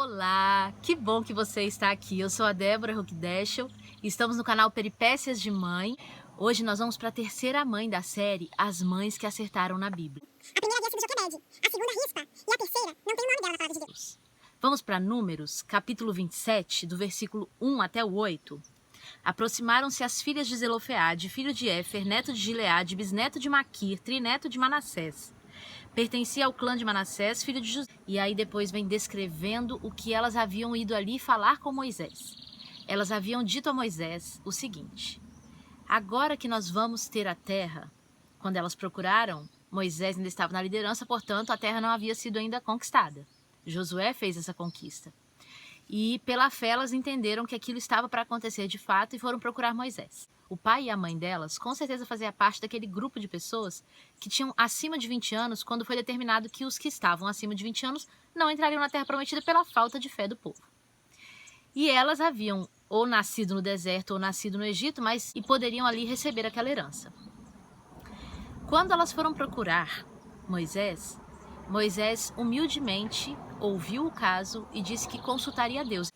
Olá, que bom que você está aqui. Eu sou a Débora Roquedeschel e estamos no canal Peripécias de Mãe. Hoje nós vamos para a terceira mãe da série, As Mães que Acertaram na Bíblia. A primeira havia sido Joquebede, a segunda Rispa e a terceira não tem o nome dela na palavra de Deus. Vamos para Números, capítulo 27, do versículo 1 até o 8. Aproximaram-se as filhas de Zelofeade, filho de Éfer, neto de Gileade, bisneto de Maquir, trineto de Manassés. Pertencia ao clã de Manassés, filho de José. E aí depois vem descrevendo o que elas haviam ido ali falar com Moisés. Elas haviam dito a Moisés o seguinte: agora que nós vamos ter a terra, quando elas procuraram, Moisés ainda estava na liderança, portanto a terra não havia sido ainda conquistada. Josué fez essa conquista. E pela fé elas entenderam que aquilo estava para acontecer de fato e foram procurar Moisés. O pai e a mãe delas com certeza faziam parte daquele grupo de pessoas que tinham acima de 20 anos quando foi determinado que os que estavam acima de 20 anos não entrariam na terra prometida pela falta de fé do povo. E elas haviam ou nascido no deserto ou nascido no Egito, e poderiam ali receber aquela herança. Quando elas foram procurar Moisés, Moisés humildemente ouviu o caso e disse que consultaria a Deus.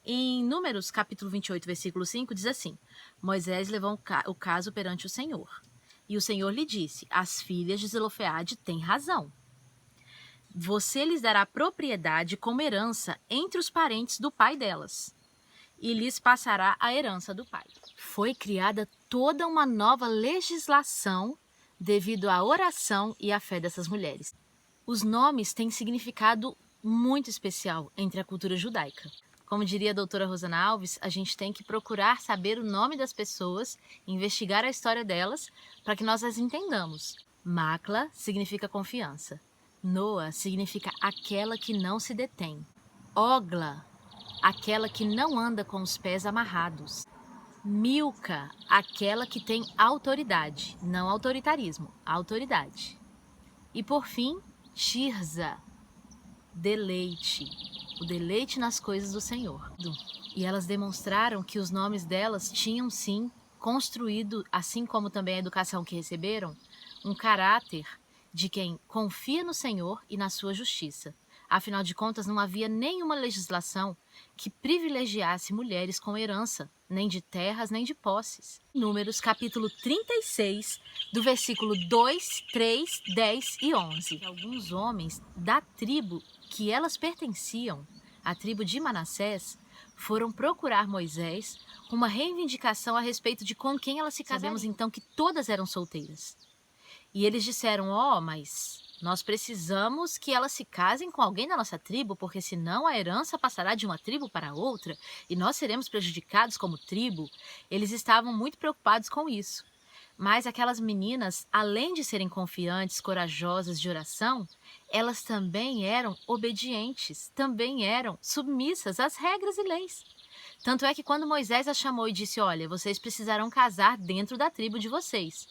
Em Números, capítulo 28, versículo 5, diz assim: Moisés levou o caso perante o Senhor. E o Senhor lhe disse: as filhas de Zelofeade têm razão. Você lhes dará propriedade como herança entre os parentes do pai delas, e lhes passará a herança do pai. Foi criada toda uma nova legislação devido à oração e à fé dessas mulheres. Os nomes têm significado muito especial entre a cultura judaica. Como diria a doutora Rosana Alves, a gente tem que procurar saber o nome das pessoas, investigar a história delas, para que nós as entendamos. Macla significa confiança. Noa significa aquela que não se detém. Ogla, aquela que não anda com os pés amarrados. Milca, aquela que tem autoridade, não autoritarismo, autoridade. E por fim, Tirza, deleite, o deleite nas coisas do Senhor. E elas demonstraram que os nomes delas tinham sim construído, assim como também a educação que receberam, um caráter de quem confia no Senhor e na sua justiça. Afinal de contas, não havia nenhuma legislação que privilegiasse mulheres com herança, nem de terras, nem de posses. Números, capítulo 36, do versículo 2, 3, 10 e 11. Alguns homens da tribo que elas pertenciam, a tribo de Manassés, foram procurar Moisés com uma reivindicação a respeito de com quem elas se casariam. Sabemos então que todas eram solteiras. E eles disseram: mas nós precisamos que elas se casem com alguém da nossa tribo, porque senão a herança passará de uma tribo para outra e nós seremos prejudicados como tribo. Eles estavam muito preocupados com isso. Mas aquelas meninas, além de serem confiantes, corajosas de oração, elas também eram obedientes, também eram submissas às regras e leis. Tanto é que quando Moisés as chamou e disse: olha, vocês precisarão casar dentro da tribo de vocês.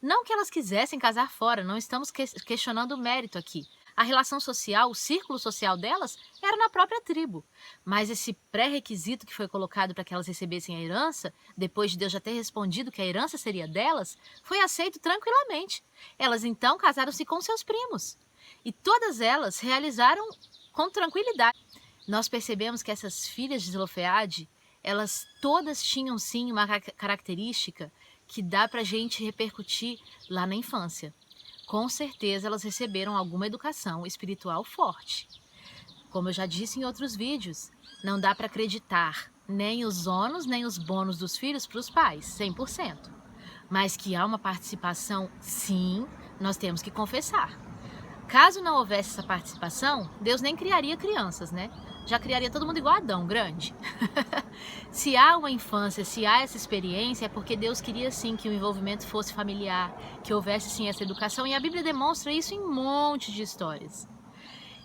Não que elas quisessem casar fora, não estamos questionando o mérito aqui. A relação social, o círculo social delas era na própria tribo. Mas esse pré-requisito que foi colocado para que elas recebessem a herança, depois de Deus já ter respondido que a herança seria delas, foi aceito tranquilamente. Elas então casaram-se com seus primos. E todas elas realizaram com tranquilidade. Nós percebemos que essas filhas de Zelofeade, elas todas tinham sim uma característica que dá para a gente repercutir lá na infância. Com certeza elas receberam alguma educação espiritual forte. Como eu já disse em outros vídeos, não dá para acreditar nem os ônus nem os bônus dos filhos para os pais, 100%. Mas que há uma participação, sim, nós temos que confessar. Caso não houvesse essa participação, Deus nem criaria crianças, né? Já criaria todo mundo igual a Adão, grande. Se há uma infância, se há essa experiência, é porque Deus queria sim que o envolvimento fosse familiar, que houvesse sim essa educação, e a Bíblia demonstra isso em um monte de histórias.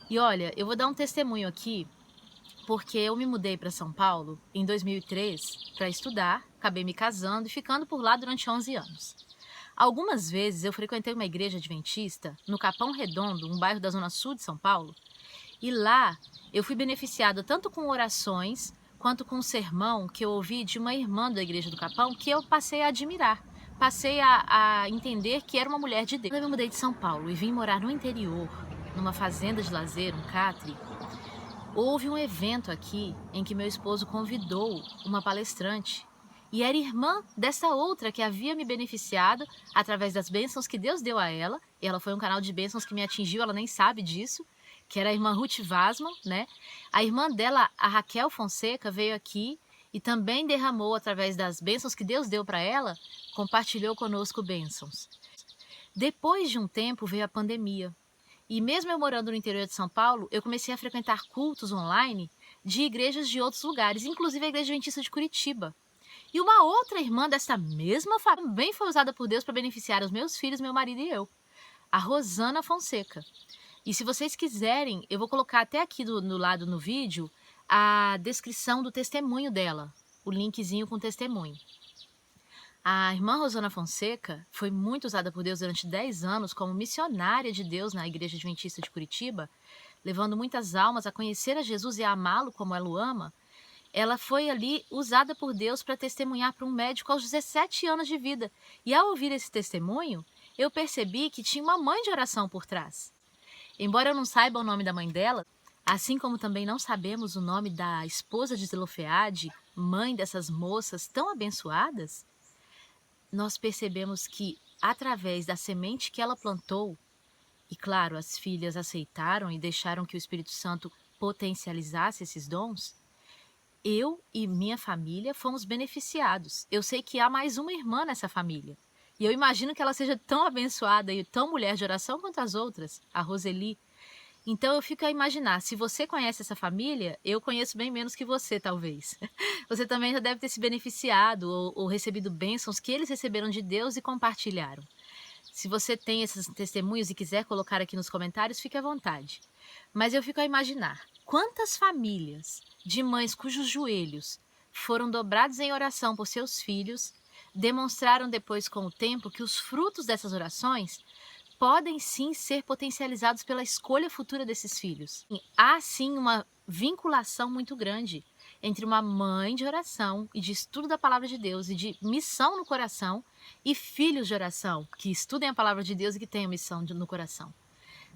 E olha, eu vou dar um testemunho aqui, porque eu me mudei para São Paulo em 2003 para estudar, acabei me casando e ficando por lá durante 11 anos. Algumas vezes eu frequentei uma igreja adventista no Capão Redondo, um bairro da zona sul de São Paulo, e lá eu fui beneficiada tanto com orações quanto com um sermão que eu ouvi de uma irmã da igreja do Capão que eu passei a admirar, passei a entender que era uma mulher de Deus. Eu me mudei de São Paulo e vim morar no interior, numa fazenda de lazer, um catre. Houve um evento aqui em que meu esposo convidou uma palestrante e era irmã dessa outra que havia me beneficiado através das bênçãos que Deus deu a ela. E ela foi um canal de bênçãos que me atingiu, ela nem sabe disso, que era a irmã Ruth Wasman, né? A irmã dela, a Raquel Fonseca, veio aqui e também derramou através das bênçãos que Deus deu para ela, compartilhou conosco bênçãos. Depois de um tempo veio a pandemia. E mesmo eu morando no interior de São Paulo, eu comecei a frequentar cultos online de igrejas de outros lugares, inclusive a Igreja Adventista de Curitiba. E uma outra irmã dessa mesma família também foi usada por Deus para beneficiar os meus filhos, meu marido e eu, a Rosana Fonseca. E se vocês quiserem, eu vou colocar até aqui no lado no vídeo a descrição do testemunho dela, o linkzinho com o testemunho. A irmã Rosana Fonseca foi muito usada por Deus durante 10 anos como missionária de Deus na Igreja Adventista de Curitiba, levando muitas almas a conhecer a Jesus e a amá-lo como ela o ama. Ela foi ali usada por Deus para testemunhar para um médico aos 17 anos de vida. E ao ouvir esse testemunho, eu percebi que tinha uma mãe de oração por trás. Embora eu não saiba o nome da mãe dela, assim como também não sabemos o nome da esposa de Zelofeade, mãe dessas moças tão abençoadas, nós percebemos que, através da semente que ela plantou, e claro, as filhas aceitaram e deixaram que o Espírito Santo potencializasse esses dons, eu e minha família fomos beneficiados. Eu sei que há mais uma irmã nessa família. E eu imagino que ela seja tão abençoada e tão mulher de oração quanto as outras, a Roseli. Então eu fico a imaginar, se você conhece essa família, eu conheço bem menos que você, talvez. Você também já deve ter se beneficiado ou recebido bênçãos que eles receberam de Deus e compartilharam. Se você tem esses testemunhos e quiser colocar aqui nos comentários, fique à vontade. Mas eu fico a imaginar, quantas famílias de mães cujos joelhos foram dobrados em oração por seus filhos, demonstraram depois com o tempo que os frutos dessas orações podem sim ser potencializados pela escolha futura desses filhos. Há sim uma vinculação muito grande entre uma mãe de oração e de estudo da palavra de Deus e de missão no coração e filhos de oração que estudem a palavra de Deus e que tenham missão no coração.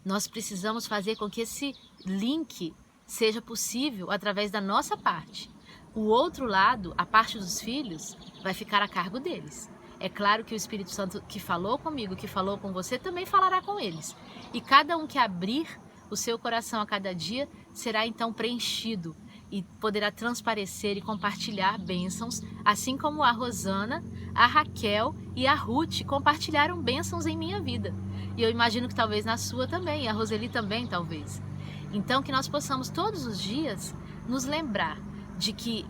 Nós precisamos fazer com que esse link seja possível através da nossa parte. O outro lado, a parte dos filhos, vai ficar a cargo deles. É claro que o Espírito Santo que falou comigo, que falou com você, também falará com eles. E cada um que abrir o seu coração a cada dia será então preenchido e poderá transparecer e compartilhar bênçãos, assim como a Rosana, a Raquel e a Ruth compartilharam bênçãos em minha vida. E eu imagino que talvez na sua também, e a Roseli também talvez. Então que nós possamos todos os dias nos lembrar de que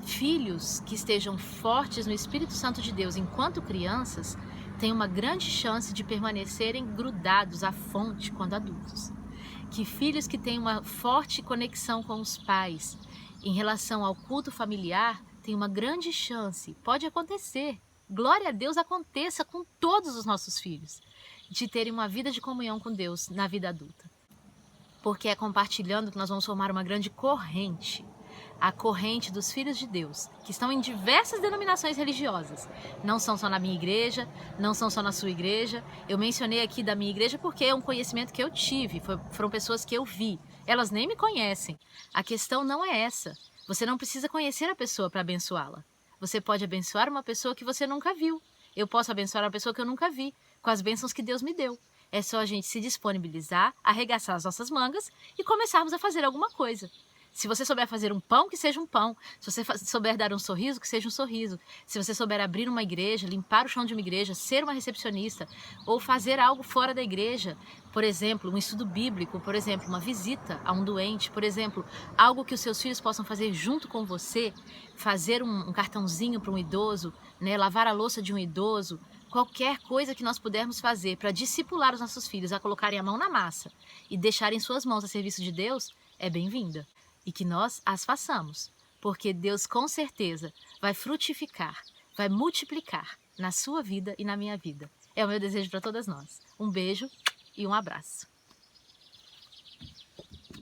filhos que estejam fortes no Espírito Santo de Deus enquanto crianças têm uma grande chance de permanecerem grudados à fonte quando adultos. Que filhos que têm uma forte conexão com os pais em relação ao culto familiar têm uma grande chance, pode acontecer, glória a Deus, aconteça com todos os nossos filhos, de terem uma vida de comunhão com Deus na vida adulta. Porque é compartilhando que nós vamos formar uma grande corrente, a corrente dos filhos de Deus, que estão em diversas denominações religiosas. Não são só na minha igreja, não são só na sua igreja. Eu mencionei aqui da minha igreja porque é um conhecimento que eu tive, foram pessoas que eu vi. Elas nem me conhecem. A questão não é essa. Você não precisa conhecer a pessoa para abençoá-la. Você pode abençoar uma pessoa que você nunca viu. Eu posso abençoar uma pessoa que eu nunca vi, com as bênçãos que Deus me deu. É só a gente se disponibilizar, arregaçar as nossas mangas e começarmos a fazer alguma coisa. Se você souber fazer um pão, que seja um pão. Se você souber dar um sorriso, que seja um sorriso. Se você souber abrir uma igreja, limpar o chão de uma igreja, ser uma recepcionista ou fazer algo fora da igreja, por exemplo, um estudo bíblico, por exemplo, uma visita a um doente, por exemplo, algo que os seus filhos possam fazer junto com você, fazer um cartãozinho para um idoso, né, lavar a louça de um idoso, qualquer coisa que nós pudermos fazer para discipular os nossos filhos a colocarem a mão na massa e deixarem suas mãos a serviço de Deus, é bem-vinda. E que nós as façamos, porque Deus com certeza vai frutificar, vai multiplicar na sua vida e na minha vida. É o meu desejo para todas nós. Um beijo e um abraço.